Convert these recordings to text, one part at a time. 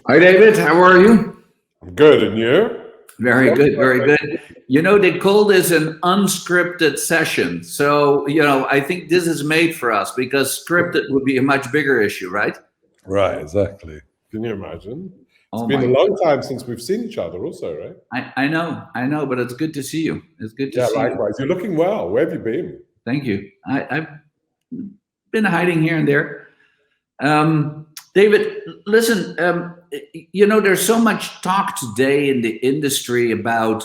Hi, David. How are you? I'm good, and you? Very good, very good. You know, they call this an unscripted session. So, I think this is made for us because scripted would be a much bigger issue, right? Right, exactly. Can you imagine? It's Oh been my, a long time since we've seen each other also, right? I know, but it's good to see you. It's good to Yeah, see you. likewise. You're looking well. Where have you been? Thank you. I've been hiding here and there. David, listen, there's so much talk today in the industry about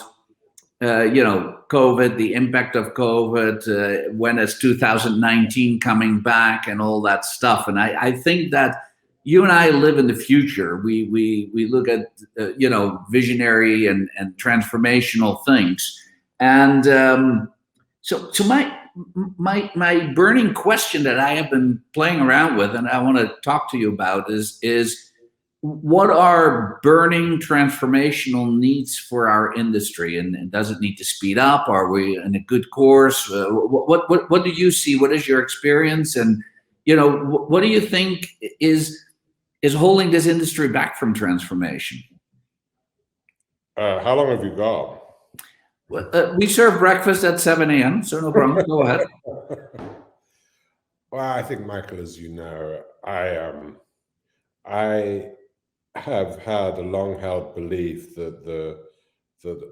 COVID, the impact of COVID, when is 2019 coming back and all that stuff. And I think that you and I live in the future. We look at, visionary and transformational things. And so my burning question that I have been playing around with and I want to talk to you about is what are burning transformational needs for our industry, and does it need to speed up? Are we in a good course? What do you see? What is your experience? And what do you think is holding this industry back from transformation? How long have you got? We serve breakfast at 7 a.m., so no problem. Go ahead. Well, I think, Michael, as you know, I have had a long-held belief that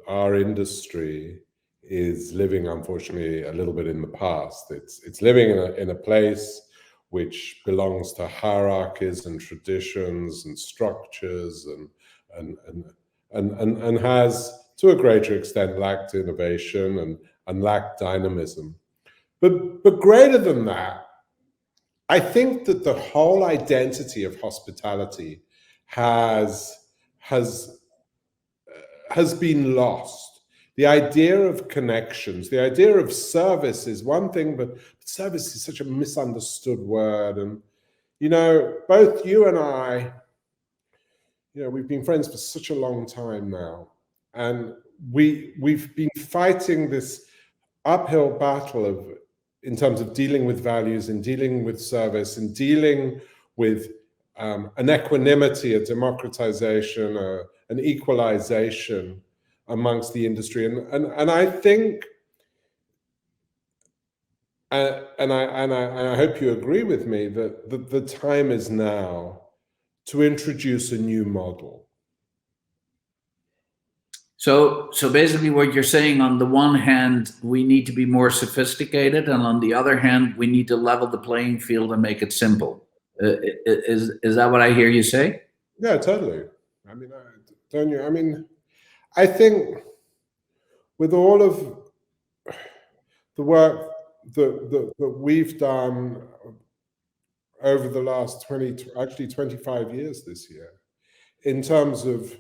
our industry is living, unfortunately, a little bit in the past. It's living in a place which belongs to hierarchies and traditions and structures and has, to a greater extent, lacked innovation and lacked dynamism. But greater than that, I think that the whole identity of hospitality has been lost. The idea of connections, the idea of service is one thing, but service is such a misunderstood word. And, both you and I, we've been friends for such a long time now. And we've been fighting this uphill battle in terms of dealing with values and dealing with service and dealing with an equanimity, a democratization, an equalization amongst the industry. And I think, and I hope you agree with me, that the time is now to introduce a new model. So basically what you're saying, on the one hand, we need to be more sophisticated, and on the other hand, we need to level the playing field and make it simple. Is that what I hear you say? Yeah, totally. I mean, don't you? I mean, I think with all of the work that we've done over the last 25 years this year, in terms of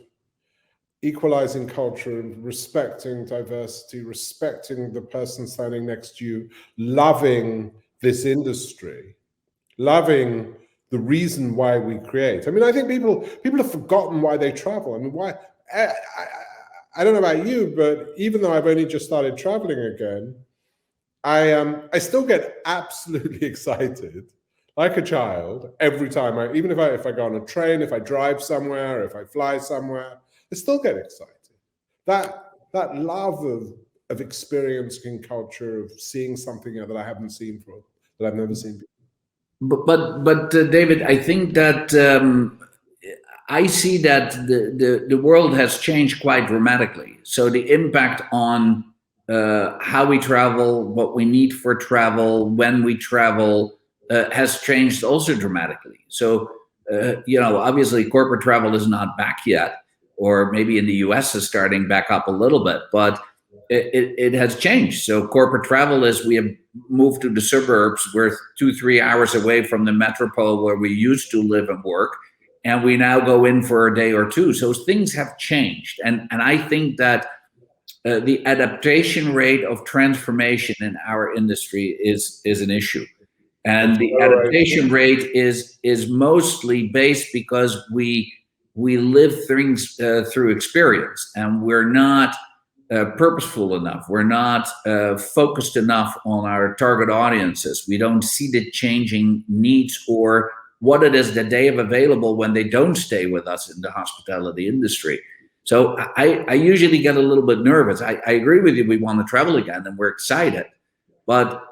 equalizing culture and respecting diversity, respecting the person standing next to you, loving this industry, loving the reason why we create. I mean, I think people have forgotten why they travel. I mean, why? I don't know about you, but even though I've only just started traveling again, I still get absolutely excited, like a child, every time. Even if I go on a train, if I drive somewhere, if I fly somewhere, I still get excited. That love of experiencing culture, of seeing something that I haven't seen before, that I've never seen before. But David, I think that I see that the world has changed quite dramatically. So the impact on how we travel, what we need for travel, when we travel, has changed also dramatically. So obviously corporate travel is not back yet, or maybe in the US is starting back up a little bit, but it has changed. So corporate travel is, we have moved to the suburbs. We're 2-3 hours away from the metropole where we used to live and work, and we now go in for a day or two. So things have changed, and I think that the adaptation rate of transformation in our industry is an issue. And the adaptation rate is mostly based because we live things through experience, and we're not purposeful enough. We're not focused enough on our target audiences. We don't see the changing needs or what it is that they have available when they don't stay with us in the hospitality industry. So I usually get a little bit nervous. I agree with you. We want to travel again and we're excited. But,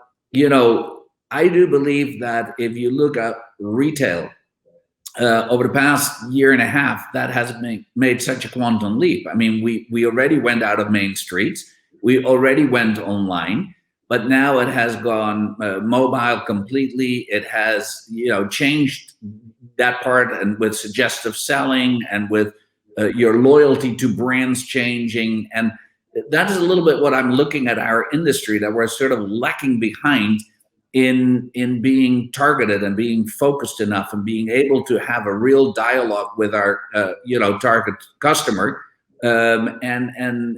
I do believe that if you look at retail, over the past year and a half, that has made such a quantum leap. I mean, we already went out of main streets. We already went online, but now it has gone mobile completely. It has, changed that part, and with suggestive selling and with your loyalty to brands changing. And that is a little bit what I'm looking at our industry, that we're sort of lacking behind in being targeted and being focused enough and being able to have a real dialogue with our target customer. And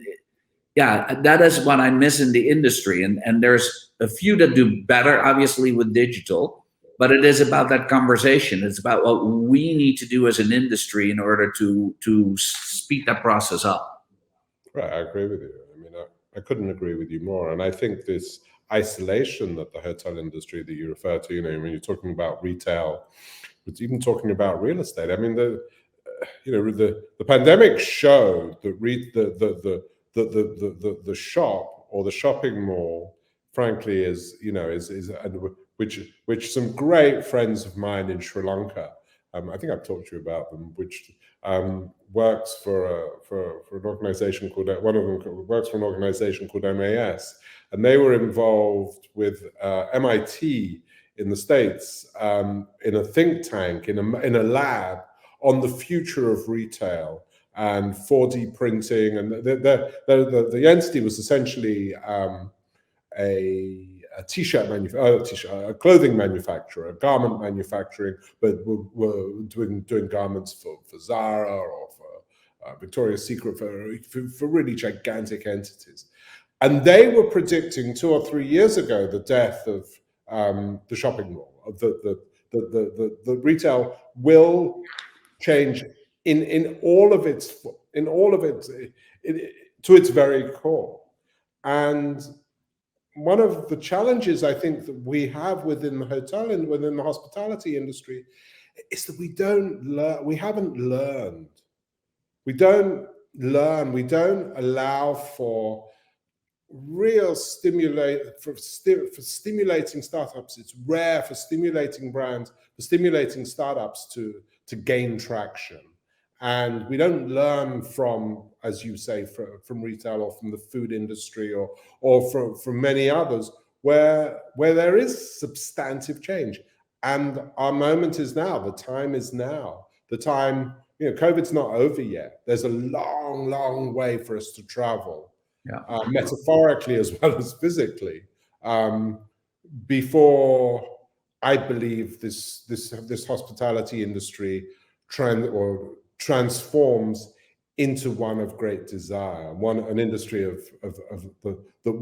yeah, that is what I miss in the industry. And there's a few that do better, obviously, with digital, but it is about that conversation. It's about what we need to do as an industry in order to speed that process up. Right, I agree with you. I mean, I couldn't agree with you more. And I think this isolation that the hotel industry that you refer to, when you're talking about retail, it's even talking about real estate. I mean, the pandemic showed that the shop or the shopping mall, frankly, is which some great friends of mine in Sri Lanka, I think I've talked to you about them, which works for an organization called, one of them works for an organization called MAS, and they were involved with MIT in the States in a think tank, in a lab on the future of retail and 4D printing. And the entity was essentially a t-shirt manufacturer, a clothing manufacturer, a garment manufacturing, but were doing garments for Zara or for Victoria's Secret, for really gigantic entities. And they were predicting 2 or 3 years ago the death of the shopping mall. The retail will change in all of its to its very core. And one of the challenges I think that we have within the hotel and within the hospitality industry is that we haven't learned. We don't learn. We don't allow for real stimulating startups. It's rare for stimulating brands, for stimulating startups to gain traction. And we don't learn from, as you say, from retail or from the food industry or from many others where there is substantive change. And our moment is now. The time is now. The time, COVID's not over yet. There's a long, long way for us to travel, metaphorically as well as physically, before I believe this hospitality industry transforms into one of great desire, an industry that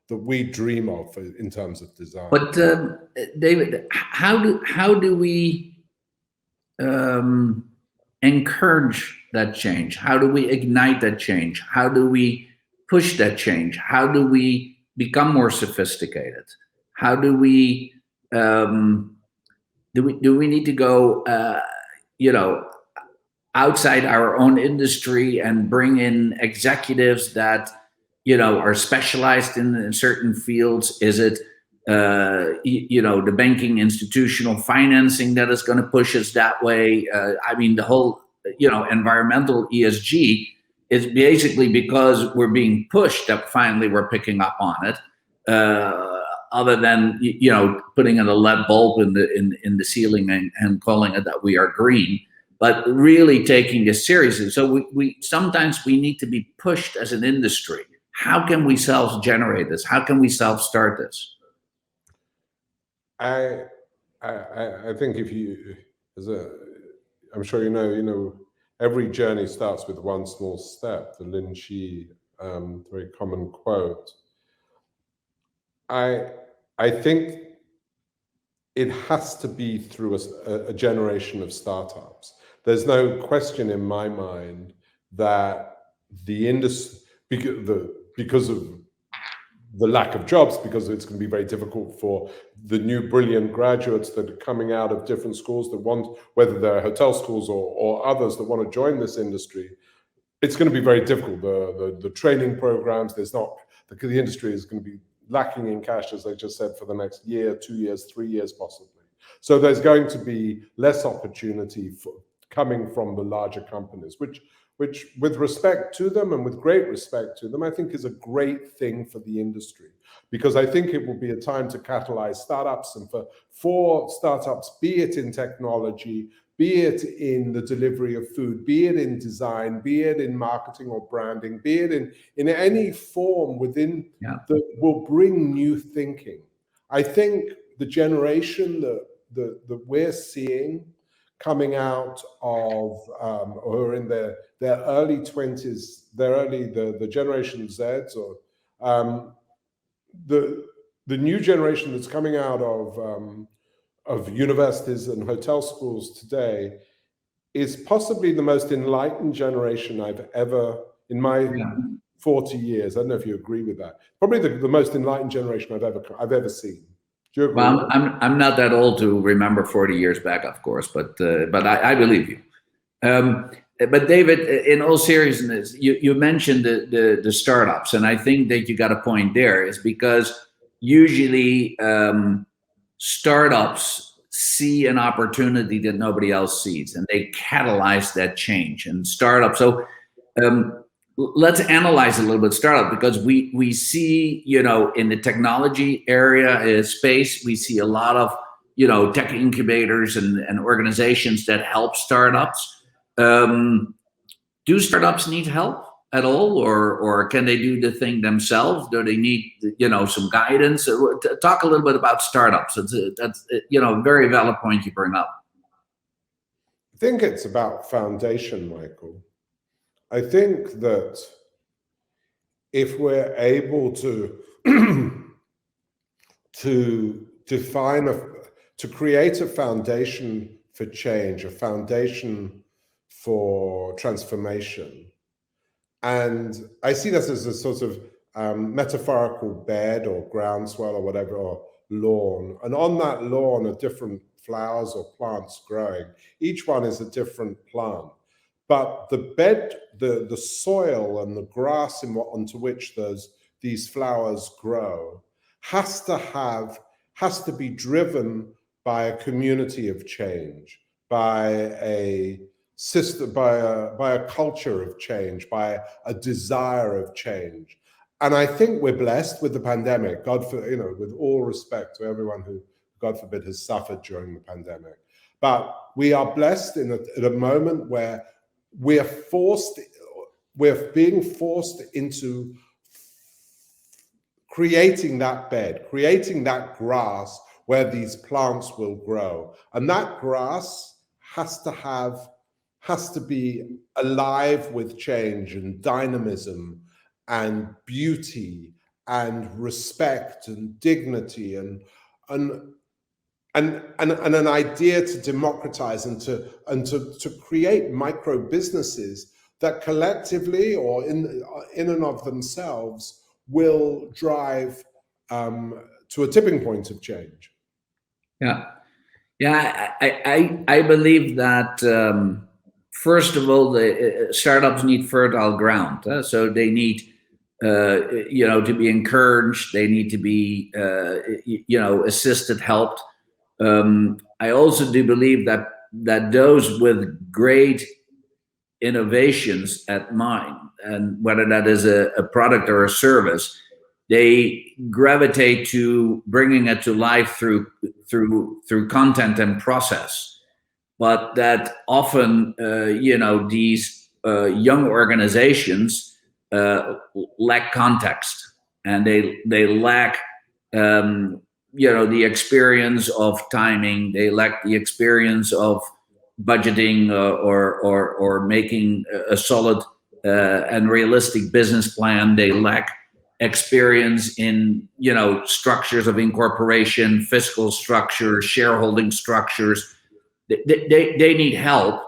we dream of in terms of desire. But David, how do we encourage that change? How do we ignite that change? How do we push that change? How do we become more sophisticated? How do we do we need to go outside our own industry and bring in executives that are specialized in certain fields? Is it the banking institutional financing that is going to push us that way? I mean, the whole environmental ESG is basically because we're being pushed that finally we're picking up on it. Other than putting in a LED bulb in the ceiling and calling it that we are green, but really taking this seriously. So we sometimes we need to be pushed as an industry. How can we self-generate this? How can we self-start this? I think I'm sure you know, every journey starts with one small step. The Lin Chi, very common quote. I think it has to be through a generation of startups. There's no question in my mind that the industry, because of the lack of jobs, because it's going to be very difficult for the new brilliant graduates that are coming out of different schools that want, whether they're hotel schools or others that want to join this industry. It's going to be very difficult. The training programs, the industry is going to be lacking in cash, as I just said, for the next year, 2 years, 3 years possibly. So there's going to be less opportunity for coming from the larger companies, which with respect to them and with great respect to them, I think is a great thing for the industry, because I think it will be a time to catalyze startups, and for startups, be it in technology, be it in the delivery of food, be it in design, be it in marketing or branding, be it in any form within that will bring new thinking. I think the generation that we're seeing coming out of or in their early 20s, the Generation Zs, or the new generation that's coming out of universities and hotel schools today is possibly the most enlightened generation I've ever, in my 40 years, I don't know if you agree with that, probably the most enlightened generation I've ever seen. Do you agree? Well, I'm not that old to remember 40 years back, of course, but I believe you. But David, in all seriousness, you mentioned the startups, and I think that you got a point there, is because usually startups see an opportunity that nobody else sees, and they catalyze that change. And startups, so let's analyze a little bit startup, because we see, in the technology area space, we see a lot of tech incubators and organizations that help startups. Do startups need help at all, or can they do the thing themselves? Do they need some guidance? Talk a little bit about startups. That's a very valid point you bring up. I think it's about foundation, Michael. I think that if we're able to to create a foundation for change, a foundation for transformation, and I see this as a sort of metaphorical bed or groundswell or whatever, or lawn, and on that lawn are different flowers or plants growing. Each one is a different plant. But the bed, the soil and the grass onto which these flowers grow has to be driven by a community of change, by a system, by a culture of change, by a desire of change. And I think we're blessed with the pandemic. With all respect to everyone who, God forbid, has suffered during the pandemic, but we are blessed at a moment where we're being forced into creating that bed, creating that grass where these plants will grow. And that grass has to be alive with change and dynamism and beauty and respect and dignity and an idea to democratize and to create micro businesses that collectively or in and of themselves will drive to a tipping point of change. I believe that first of all, the startups need fertile ground, so they need to be encouraged. They need to be assisted, helped. I also do believe that those with great innovations at mind, and whether that is a product or a service, they gravitate to bringing it to life through content and process. But that often, these young organizations lack context, and they lack the experience of timing. They lack the experience of budgeting or making a solid and realistic business plan. They lack experience in structures of incorporation, fiscal structures, shareholding structures. They need help,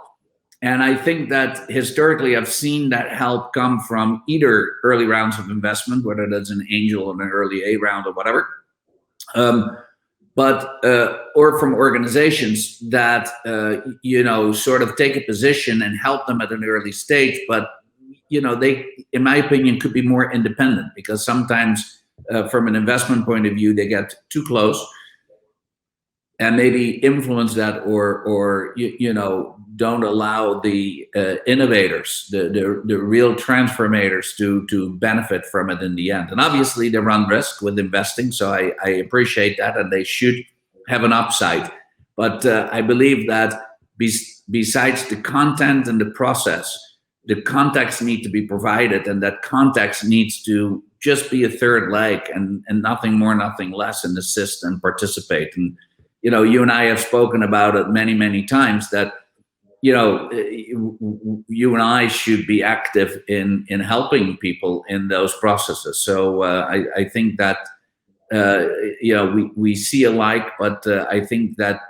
And I think that historically I've seen that help come from either early rounds of investment, whether that's an angel or an early A round or whatever, or from organizations that sort of take a position and help them at an early stage, but they, in my opinion, could be more independent, because sometimes from an investment point of view they get too close and maybe influence that, or don't allow the innovators, the real transformators to benefit from it in the end. And obviously they run risk with investing, so I appreciate that, and they should have an upside. But I believe that besides the content and the process, the context need to be provided, and that context needs to just be a third leg and nothing more, nothing less, and assist and participate. And you and I have spoken about it many, many times that you and I should be active in helping people in those processes. So I think that we see alike, but I think that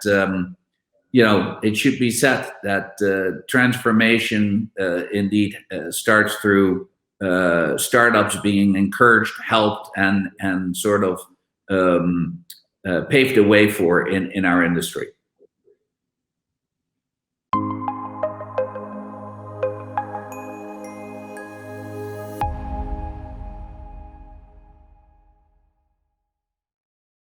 it should be said that transformation indeed starts through startups being encouraged, helped, and sort of paved the way for in our industry.